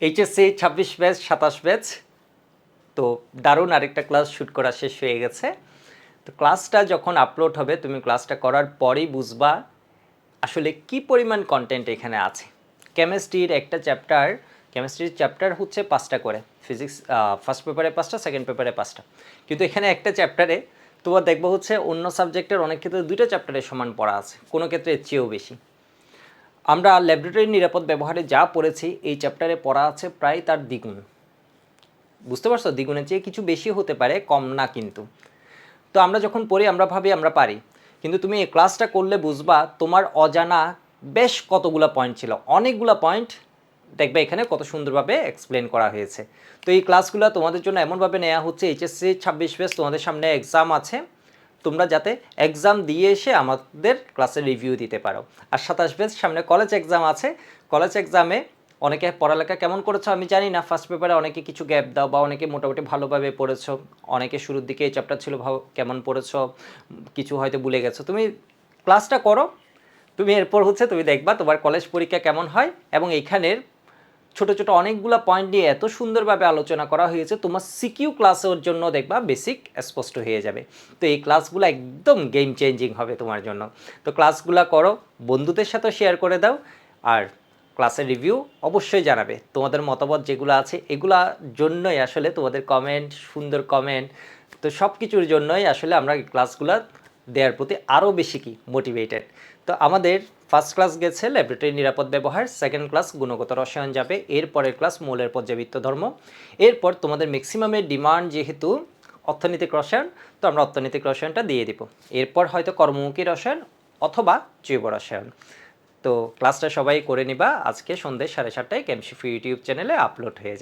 HSC 26 batch 27 batch তো দারুণ আরেকটা ক্লাস শ্যুট করা শেষ হয়ে গেছে। তো ক্লাসটা যখন আপলোড হবে তুমি ক্লাসটা করার পরেই বুঝবা আসলে কি পরিমাণ কন্টেন্ট এখানে আছে। কেমিস্ট্রির একটা চ্যাপ্টার, কেমিস্ট্রির চ্যাপ্টার হচ্ছে 5টা করে, ফিজিক্স ফার্স্ট পেপারে 5টা, সেকেন্ড পেপারে 5টা, কিন্তু এখানে একটা চ্যাপ্টারে তোমার দেখবো হচ্ছে অন্য সাবজেক্টের অনেক ক্ষেত্রে 2টা চ্যাপ্টারের সমান পড়া আছে, কোনো ক্ষেত্রে এর চেয়েও বেশি। আমরা ল্যাবরেটরির নিরাপদ ব্যবহারে যা পড়েছি এই চ্যাপ্টারে পড়া আছে প্রায় তার দ্বিগুণ। বুঝতে পারছো? দ্বিগুণের চেয়ে কিছু বেশি হতে পারে, কম না কিন্তু। তো আমরা যখন পড়ি আমরা ভাবি আমরা পারি, কিন্তু তুমি এই ক্লাসটা করলে বুঝবা তোমার অজানা বেশ কতগুলো পয়েন্ট ছিল, অনেকগুলো পয়েন্ট দেখবে এখানে কত সুন্দরভাবে এক্সপ্লেন করা হয়েছে। তো এই ক্লাসগুলো তোমাদের জন্য এমনভাবে নেওয়া হচ্ছে, এইচএসসি 26 ব্যাচ তোমাদের সামনে এক্সাম আছে, তোমরা যাতে এক্সাম দিয়ে এসে আমাদের ক্লাসের রিভিউ দিতে পারো। আর 27 ব্যাচ সামনে কলেজ এক্সাম আছে, কলেজ এক্সামে অনেকে পড়ালেখা কেমন করেছো আমি জানি না, ফার্স্ট পেপারে অনেকে কিছু গ্যাপ দাও বা অনেকে মোটামুটি ভালোভাবে পড়েছো, অনেকে শুরুর দিকে এই চ্যাপ্টার ছিল কেমন পড়েছো, কিছু হয়তো ভুলে গেছো। তুমি ক্লাসটা করো, তুমি এরপর হচ্ছে তুমি দেখবা তোমার কলেজ পরীক্ষা কেমন হয়। এবং এইখানের ছোট ছোট অনেকগুলো পয়েন্ট নিয়ে এত সুন্দরভাবে আলোচনা করা হয়েছে, তোমার সিকিউ ক্লাসের জন্য দেখবা বেসিক স্পষ্ট হয়ে যাবে। তো এই ক্লাসগুলো একদম গেম চেঞ্জিং হবে তোমার জন্য। তো ক্লাসগুলো করো, বন্ধুদের সাথে শেয়ার করে দাও, আর ক্লাসের রিভিউ অবশ্যই জানাবে। তোমাদের মতামত যেগুলো আছে এগুলোর জন্যই আসলে তোমাদের কমেন্ট, সুন্দর কমেন্ট, তো সব কিছুর জন্যই আসলে আমরা ক্লাসগুলো দেওয়ার প্রতি আরও বেশি কি মোটিভেটেড। তো আমাদের ফার্স্ট ক্লাস গেছে ল্যাবরেটরি নিরাপদ ব্যবহার, সেকেন্ড ক্লাস গুণগত রসায়ন যাবে, এরপরের ক্লাস মৌলের পর্যাবৃত্ত ধর্ম, এরপর তোমাদের ম্যাক্সিমামের ডিমান্ড যেহেতু অর্থনৈতিক রসায়ন, তো আমরা অর্থনৈতিক রসায়নটা দিয়ে দিব। এরপর হয়তো কর্মমুখী রসায়ন অথবা জৈব রসায়ন। তো ক্লাসটা সবাই করে নিবা, আজকে সন্ধ্যে 7:30টায় কেমশিফি ইউটিউব চ্যানেলে আপলোড হয়ে যাবে।